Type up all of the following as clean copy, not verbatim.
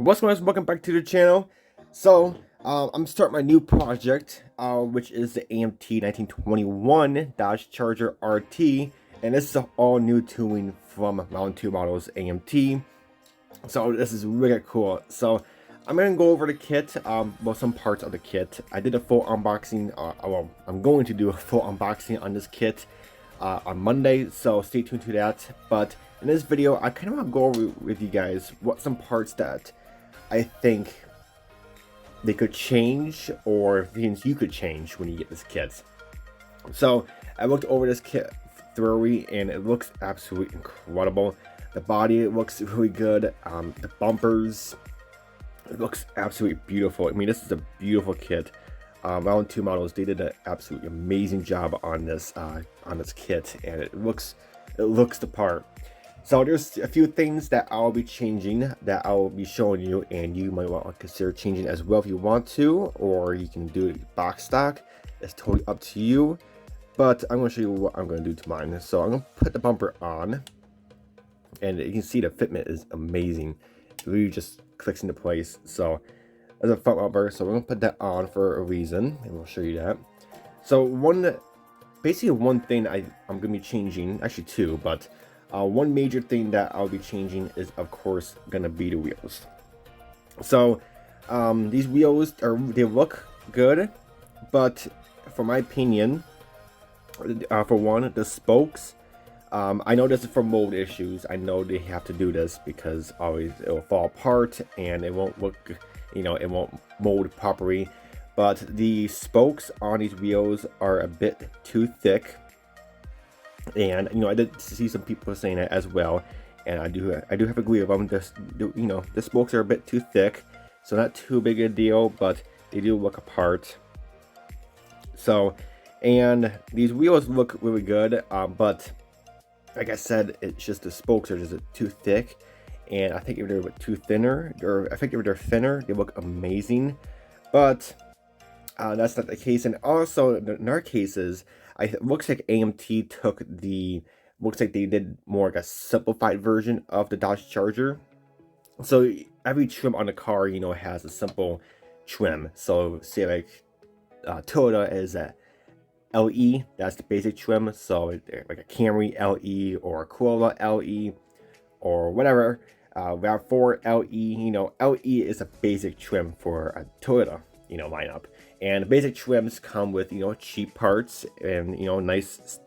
What's going on, guys? Welcome back to the channel. I'm starting my new project, which is the AMT 1921 Dodge Charger RT, and this is an all new tooling from Mountain 2 Models AMT. So this is really cool. So I'm gonna go over the kit, well, some parts of the kit. I did a full unboxing. Well, I'm going to do a full unboxing on this kit on Monday, so stay tuned to that. But in this video, I kind of want to go over with you guys what some parts that I think they could change, or things you could change when you get this kit. So I looked over this kit thoroughly, and it looks absolutely incredible. The body looks really good. The bumpers, it looks absolutely beautiful. I mean, this is a beautiful kit. Mountain 2 Models, they did an absolutely amazing job on this kit, and it looks the part. So there's a few things that I'll be changing, that I'll be showing you, and you might want to consider changing as well if you want to, or you can do it box stock. It's totally up to you, but I'm going to show you what I'm going to do to mine. So I'm going to put the bumper on, and you can see the fitment is amazing. It really just clicks into place. So as a front bumper, so we're going to put that on for a reason, and we'll show you that. So basically one thing I'm going to be changing, actually two, but one major thing that I'll be changing is, of course, going to be the wheels. So these wheels they look good, but for my opinion, for one, the spokes, I know this is for mold issues. I know they have to do this because always it'll fall apart and it won't look, it won't mold properly. But the spokes on these wheels are a bit too thick. And I did see some people saying that as well, and I do have a agree with them. The spokes are a bit too thick, so not too big a deal, but they do look apart. So, and these wheels look really good, but like I said, it's just the spokes are just too thick, and I think if they're too thinner, or I think if they're thinner, they look amazing, but that's not the case. And also in our cases, it looks like AMT looks like they did more like a simplified version of the Dodge Charger. So every trim on the car, has a simple trim. So say like Toyota is a LE, that's the basic trim. So like a Camry LE or a Corolla LE or whatever, RAV4 LE, LE is a basic trim for a Toyota, lineup. And the basic trims come with, cheap parts and, nice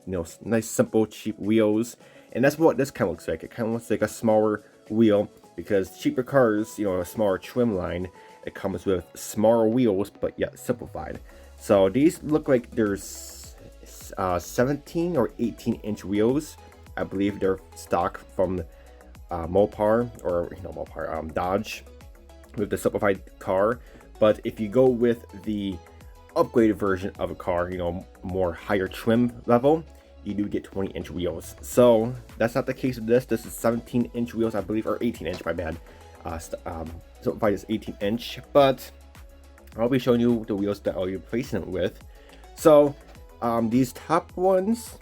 simple cheap wheels. And that's what this kind of looks like. It kind of looks like a smaller wheel, because cheaper cars, a smaller trim line, it comes with smaller wheels but yet simplified. So these look like there's 17 or 18-inch wheels. I believe they're stock from Mopar, or Dodge, with the simplified car. But if you go with the upgraded version of a car, more higher trim level, you do get 20-inch wheels. So that's not the case with this. This is 17-inch wheels, I believe, or 18-inch, my bad. Simplified is 18-inch, but I'll be showing you the wheels that I'll be replacing it with. So these top ones,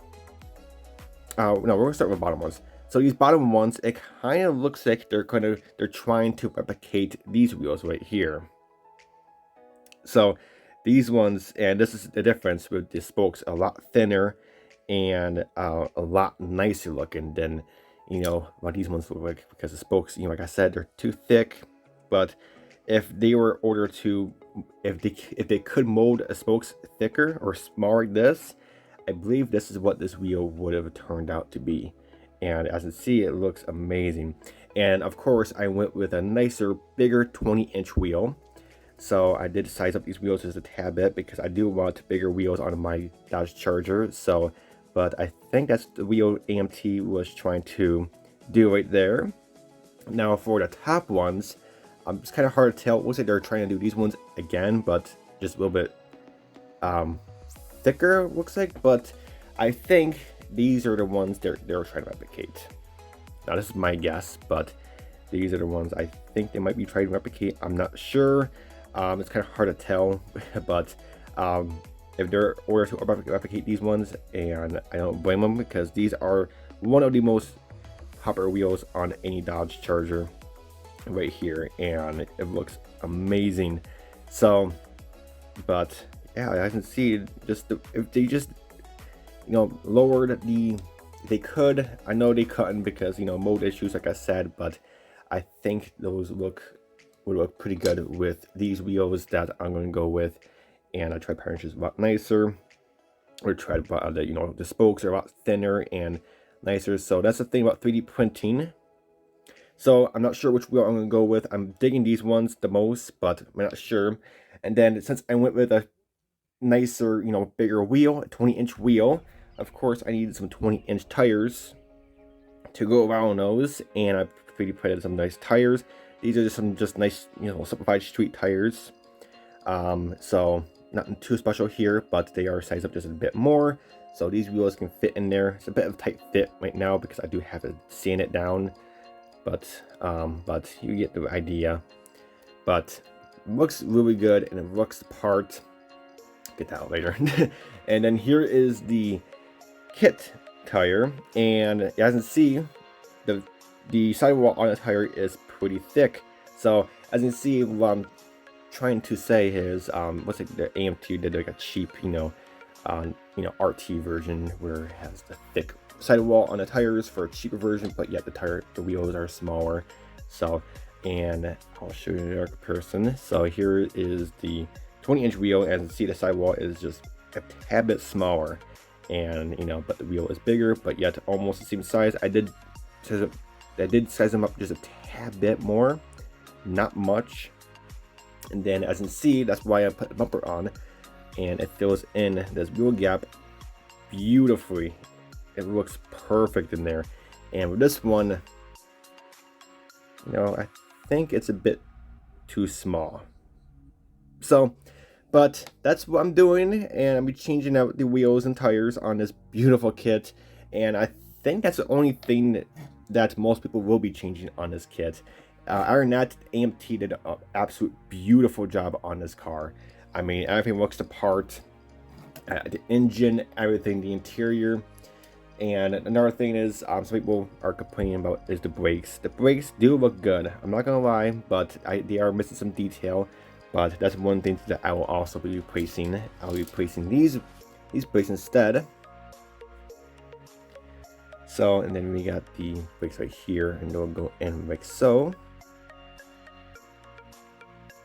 no, we're gonna start with the bottom ones. So these bottom ones, it kind of looks like they're trying to replicate these wheels right here. So these ones, and this is the difference with the spokes, a lot thinner and a lot nicer looking than what these ones look like, because the spokes, like I said, they're too thick. But if they were ordered to, if they could mold a spokes thicker or smaller like this, I believe this is what this wheel would have turned out to be. And as you see, it looks amazing. And of course, I went with a nicer, bigger 20-inch wheel. So I did size up these wheels just a tad bit, because I do want bigger wheels on my Dodge Charger. So, but I think that's the wheel AMT was trying to do right there. Now for the top ones, it's kind of hard to tell. It looks like they're trying to do these ones again, but just a little bit thicker, looks like. But I think these are the ones they're trying to replicate. Now this is my guess, but these are the ones I think they might be trying to replicate. I'm not sure. It's kind of hard to tell, but if they're ordered to replicate these ones, and I don't blame them, because these are one of the most popular wheels on any Dodge Charger. right here, and it looks amazing. So, but yeah, I can see just if they just lowered the, they could, I know they couldn't because mode issues like I said, but I think those would look pretty good with these wheels that I'm going to go with. And I tried parachutes a lot nicer, or tried the the spokes are a lot thinner and nicer. So that's the thing about 3D printing. So I'm not sure which wheel I'm going to go with. I'm digging these ones the most, but I'm not sure. And then since I went with a nicer, bigger wheel, a 20-inch wheel, of course I needed some 20-inch tires to go around those, and I 3D printed some nice tires. These are just some nice, simplified street tires. So nothing too special here, but they are sized up just a bit more. So these wheels can fit in there. It's a bit of a tight fit right now because I do have to sand it down, but you get the idea. But it looks really good and it looks the part. Get that out later. And then here is the kit tire, and as you can see, the sidewall on the tire is pretty thick. So as you can see, what I'm trying to say is, what's it? The AMT did like a cheap, RT version where it has the thick sidewall on the tires for a cheaper version, but yet the wheels are smaller. So, and I'll show you a comparison. So here is the 20-inch wheel, and as you see, the sidewall is just a tad bit smaller, and but the wheel is bigger, but yet almost the same size. I did size them up just a tad bit more, not much. And then as you can see, that's why I put the bumper on, and it fills in this wheel gap beautifully. It looks perfect in there. And with this one, I think it's a bit too small. So, but that's what I'm doing, and I'll be changing out the wheels and tires on this beautiful kit. And I think that's the only thing that most people will be changing on this kit. Other than that, AMT did an absolute beautiful job on this car. I mean, everything looks the part. The engine, everything, the interior. And another thing is, some people are complaining about is the brakes. The brakes do look good, I'm not gonna lie, but they are missing some detail. But that's one thing that I will also be replacing. I'll be replacing these brakes instead. So, and then we got the brakes right here, and they'll go in like so.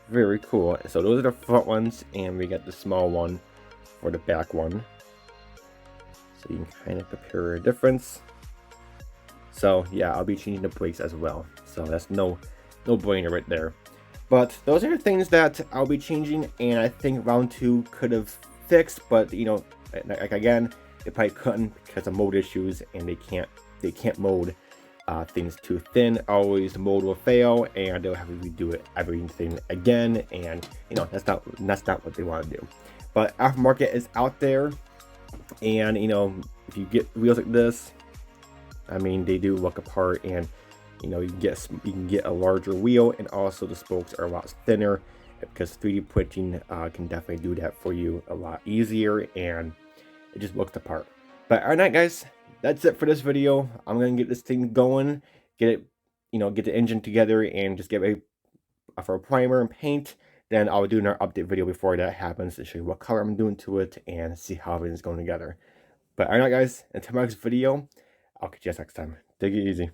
Very cool. So those are the front ones, and we got the small one for the back one. So you can kind of compare a difference. So yeah, I'll be changing the brakes as well. So that's no brainer right there. But those are the things that I'll be changing, and I think round 2 could have fixed, but like again, they probably couldn't because of mode issues, and they can't mold things too thin. Always the mold will fail, and they'll have to redo everything again, and that's not what they want to do. But aftermarket is out there, and if you get wheels like this, I mean, they do look apart, and you can get a larger wheel, and also the spokes are a lot thinner because 3D printing can definitely do that for you a lot easier, and it just looks the part. But alright guys, that's it for this video. I'm gonna get this thing going, get it, get the engine together, and just get ready for a primer and paint. Then I'll do another update video before that happens to show you what color I'm doing to it and see how everything's going together. But alright guys, until my next video, I'll catch you guys next time. Take it easy.